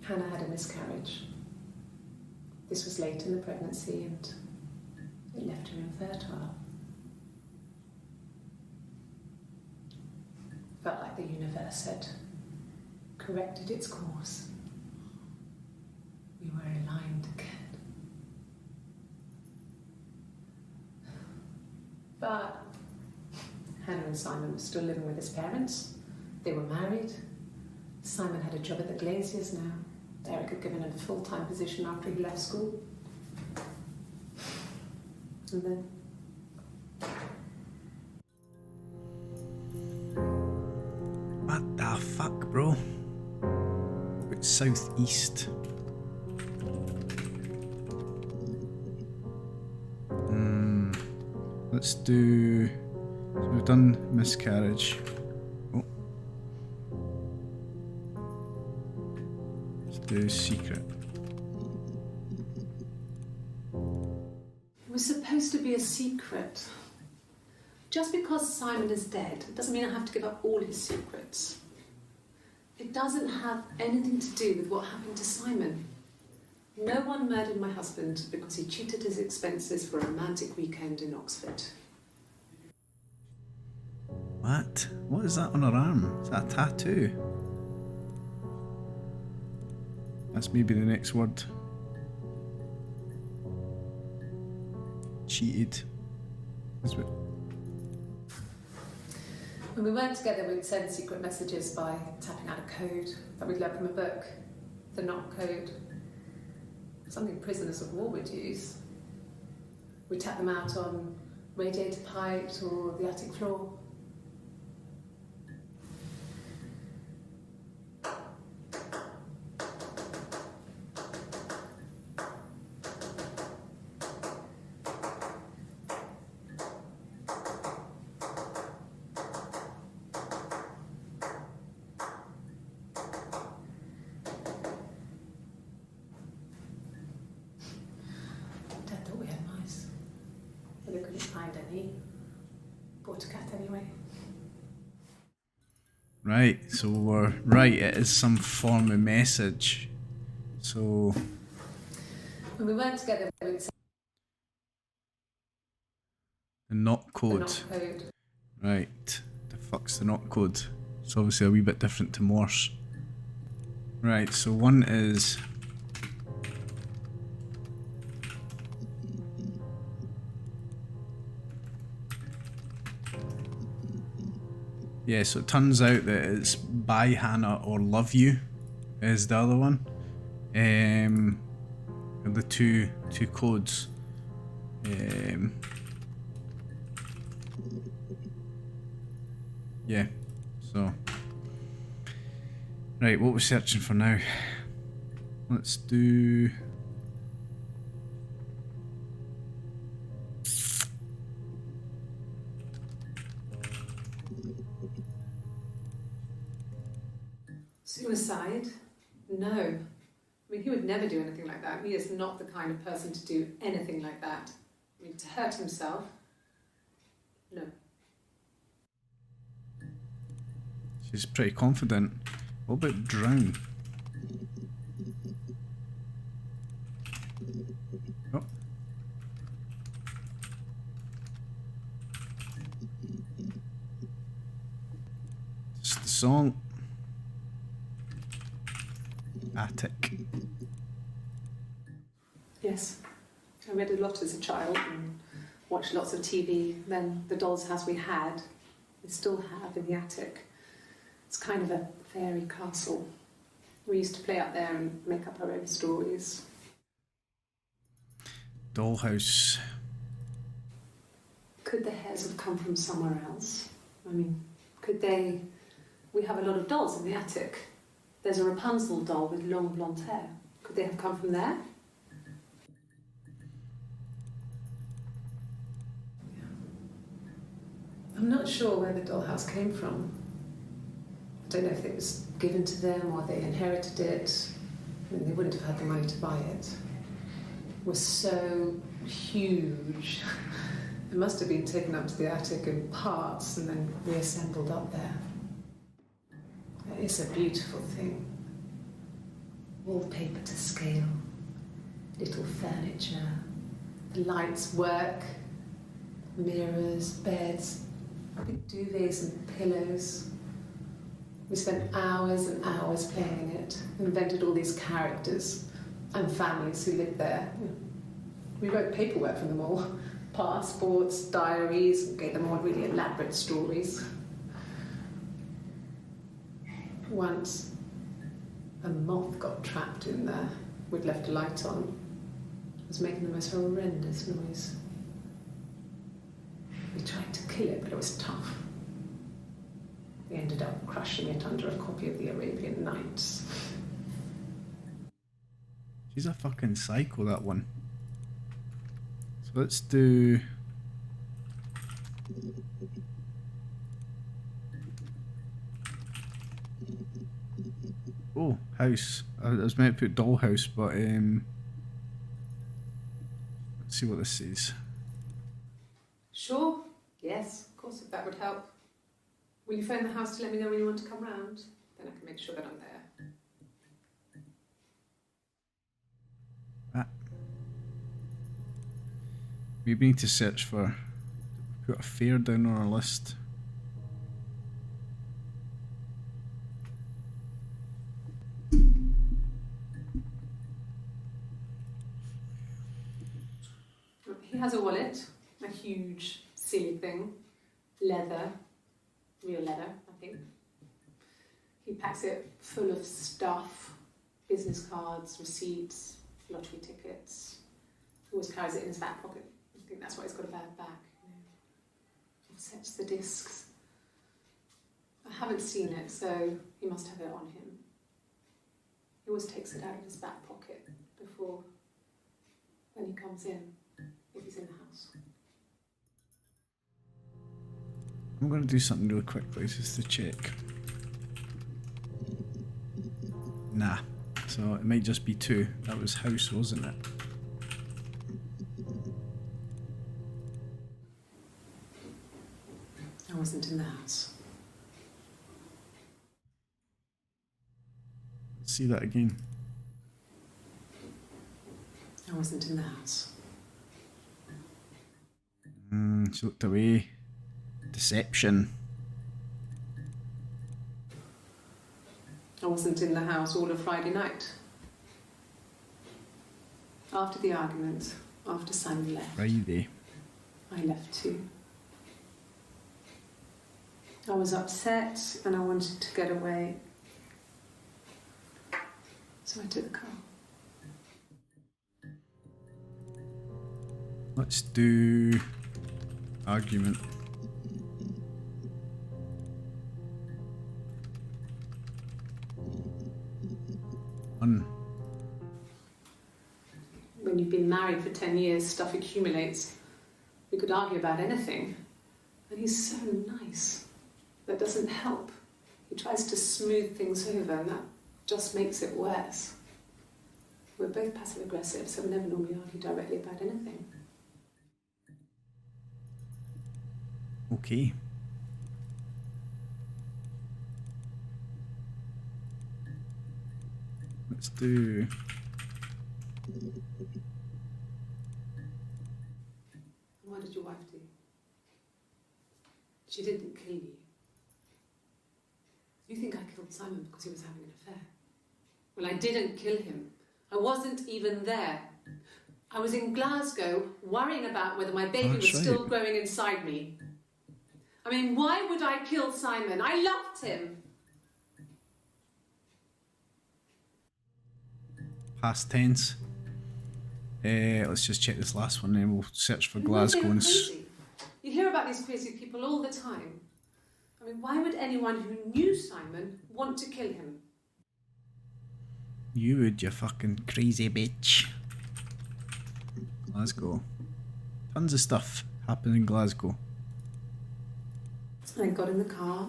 Hannah had a miscarriage. This was late in the pregnancy and it left her infertile. Felt like the universe had corrected its course. We were aligned again. But Hannah and Simon were still living with his parents. They were married. Simon had a job at the Glaziers now. Eric had given him a full-time position after he left school. And then... What the fuck, bro? It's southeast. Let's do... So we've done miscarriage. Oh. Let's do secret. It was supposed to be a secret. Just because Simon is dead doesn't mean I have to give up all his secrets. It doesn't have anything to do with what happened to Simon. No one murdered my husband because he cheated his expenses for a romantic weekend in Oxford. What? What is that on her arm? Is that a tattoo? That's maybe the next word. Cheated. That's what. When we weren't together, we'd send secret messages by tapping out a code that we'd learned from a book, the knock code. Something prisoners of war would use. We'd tap them out on radiator pipes or the attic floor. Dad thought we had mice, but we couldn't find any. Bought a cat anyway. Right, so we're right, it is some form of message. So When we weren't together, we'd send the knock the code. knock code. Right. The fuck's the knock code? It's obviously a wee bit different to Morse. Right, so one is yeah, so it turns out that it's bye Hannah or love you is the other one. And the two codes. Yeah, so right, what we're searching for now. Let's do Suicide? No. I mean, he would never do anything like that. He is not the kind of person to do anything like that. I mean, to hurt himself? No. she's pretty confident. What about drown? Oh. It's the song. Attic. Yes. I read a lot as a child and watched lots of TV. Then the doll's house we had, we still have in the attic. It's kind of a fairy castle. We used to play up there and make up our own stories. Dollhouse. Could the hairs have come from somewhere else? I mean, could they... We have a lot of dolls in the attic. There's a Rapunzel doll with long blonde hair. Could they have come from there? I'm not sure where the dollhouse came from. I don't know if it was given to them or they inherited it. I mean, they wouldn't have had the money to buy it. It was so huge. It must have been taken up to the attic in parts and then reassembled up there. It's a beautiful thing. Wallpaper to scale, little furniture, the lights work, mirrors, beds, big duvets and pillows. We spent hours and hours playing in it, invented all these characters and families who lived there. We wrote paperwork for them all, passports, diaries, gave them all really elaborate stories. Once, a moth got trapped in there. We'd left a light on. It was making the most horrendous noise. We tried to kill it, but it was tough. We ended up crushing it under a copy of the Arabian Nights. She's a fucking psycho, that one. So let's do... Oh, house. I was meant to put dollhouse, but let's see what this says. Sure, yes, of course, if that would help. Will you phone the house to let me know when you want to come round? Then I can make sure that I'm there. Maybe we need to search for... Put a fair down on our list. He has a wallet, a huge, silly thing, leather, real leather, I think. He packs it full of stuff, business cards, receipts, lottery tickets. He always carries it in his back pocket. I think that's why he's got a bad back. Offsets the discs. I haven't seen it, so he must have it on him. He always takes it out of his back pocket before, when he comes in, if he's in the house. I'm going to do something really quickly just to check. Nah. So it might just be 2. That was house, wasn't it? I wasn't in the house. Let's see that again. I wasn't in the house. She looked away. Deception. I wasn't in the house all of Friday night. After the argument, after Simon left. Friday. I left too. I was upset and I wanted to get away. So I took the car. Let's do argument. When you've been married for 10 years, stuff accumulates. We could argue about anything. And he's so nice. That doesn't help. He tries to smooth things over and that just makes it worse. We're both passive aggressive, so we never normally argue directly about anything. Okay. Let's do... What did your wife do? She didn't kill you. You think I killed Simon because he was having an affair? Well, I didn't kill him. I wasn't even there. I was in Glasgow worrying about whether my baby was still growing inside me. I mean, why would I kill Simon? I loved him. Past tense. Let's just check this last one then we'll search for Glasgow and... You hear about these crazy people all the time. I mean, why would anyone who knew Simon want to kill him? You would, you fucking crazy bitch. Glasgow. Tons of stuff happened in Glasgow. I got in the car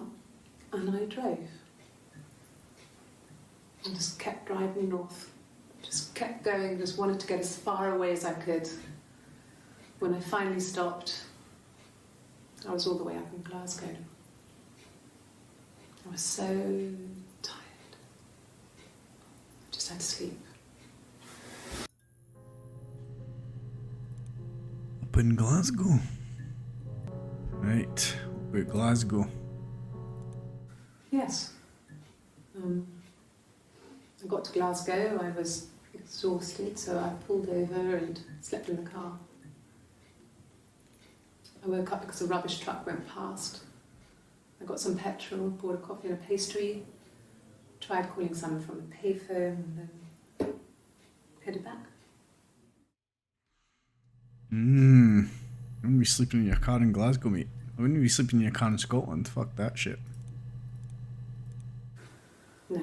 and I drove. I just kept driving north. Just kept going, just wanted to get as far away as I could. When I finally stopped, I was all the way up in Glasgow. I was so tired. I just had to sleep. Up in Glasgow. Right, what about Glasgow? Yes. I got to Glasgow, I was exhausted, so I pulled over and slept in the car. I woke up because a rubbish truck went past. I got some petrol, bought a coffee and a pastry, tried calling someone from the payphone, and then headed back. I wouldn't be sleeping in your car in Glasgow, mate. I wouldn't be sleeping in your car in Scotland. Fuck that shit. No,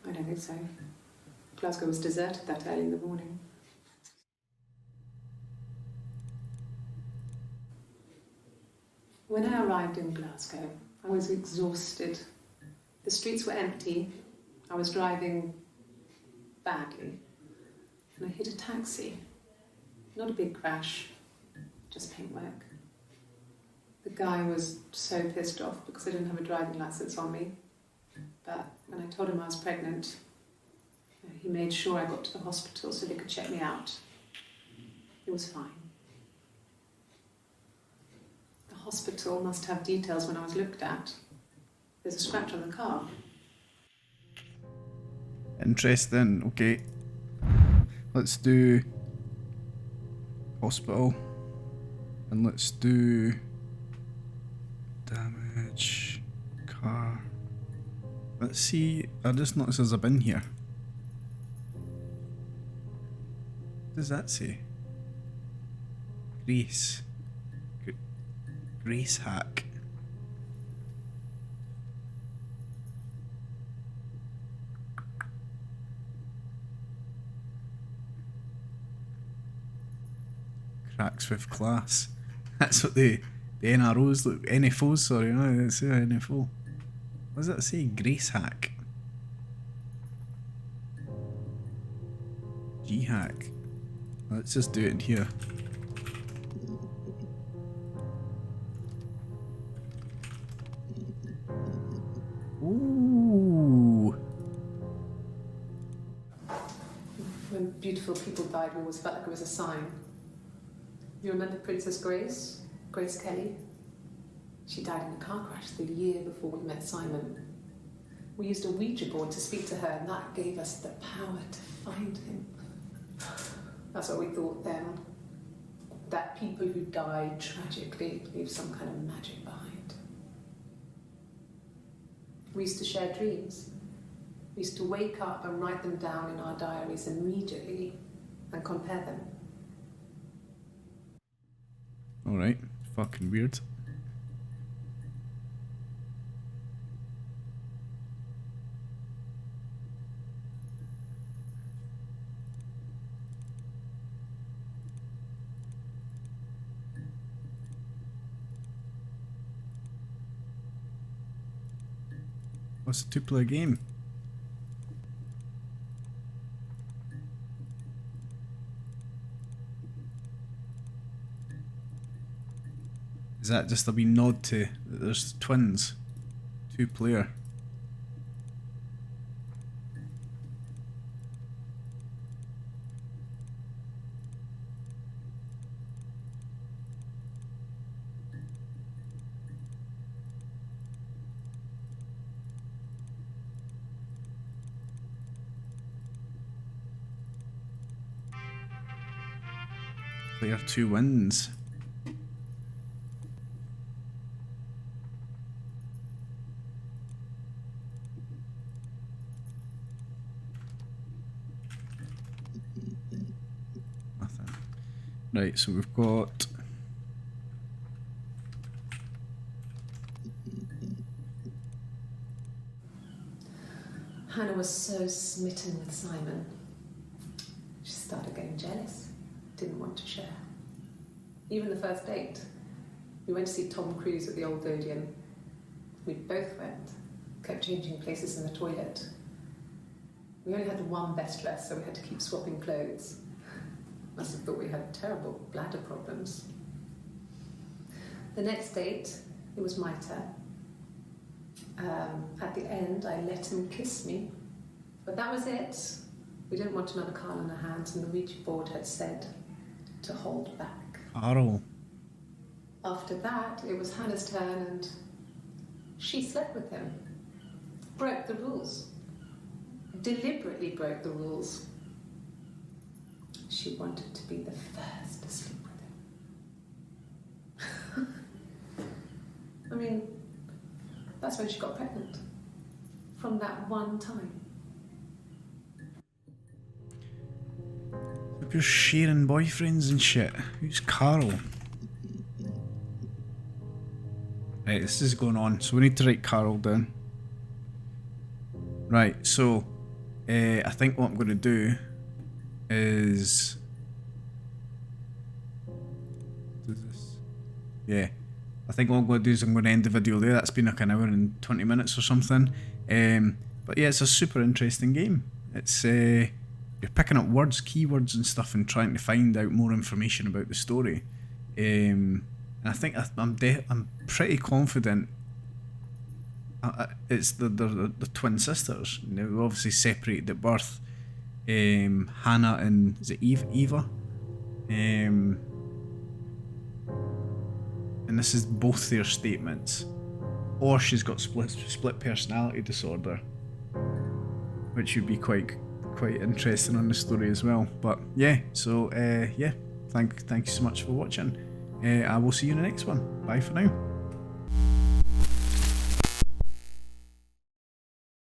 I don't think so. Glasgow was deserted that early in the morning. When I arrived in Glasgow, I was exhausted. The streets were empty. I was driving badly. And I hit a taxi. Not a big crash, just paintwork. The guy was so pissed off because I didn't have a driving license on me. But when I told him I was pregnant, he made sure I got to the hospital so they could check me out. It was fine. The hospital must have details when I was looked at. There's a scratch on the car. Interesting, okay. Let's do hospital. And let's do damage, car. Let's see, I just noticed there's a bin here. What does that say? Grace. Grace hack. Cracks with class. That's what the NROs look. NFOs, sorry, no, it's NFO. What does that say? Grace hack. G hack. Let's just do it in here. Ooh. When beautiful people died, we always felt like it was a sign. You remember Princess Grace? Grace Kelly? She died in a car crash the year before we met Simon. We used a Ouija board to speak to her, and that gave us the power to find him. That's what we thought then. That people who died tragically leave some kind of magic behind. We used to share dreams. We used to wake up and write them down in our diaries immediately and compare them. Alright, fucking weird. What's a two-player game? Is that just a wee nod to that there's twins? Two-player. Player 2 wins. Nothing. Right, so we've got Hannah was so smitten with Simon. She started getting jealous, didn't want to share. Even the first date, we went to see Tom Cruise at the Old Odeon. We both went, kept changing places in the toilet. We only had the one best dress, so we had to keep swapping clothes. Must have thought we had terrible bladder problems. The next date, it was my turn. At the end, I let him kiss me, but that was it. We didn't want another Carl on our hands, and the Ouija board had said to hold back. Carl. After that, it was Hannah's turn, and she slept with him. Broke the rules. Deliberately broke the rules. She wanted to be the first to sleep with him. I mean, that's when she got pregnant. From that one time. You're sharing boyfriends and shit. Who's Carl? Right, this is going on, so we need to write Carl down. Right, so I think what I'm going to do is do this. Yeah, I think what I'm going to do is I'm going to end the video there. That's been like an hour and 20 minutes or something. But yeah, it's a super interesting game. It's you're picking up words, keywords and stuff and trying to find out more information about the story. And I think I'm pretty confident it's the twin sisters. They were obviously separated at birth. Hannah and is it Eva? And this is both their statements. Or she's got split personality disorder, which would be quite interesting on the story as well. But yeah, so yeah, thank you so much for watching. I will see you in the next one. Bye for now.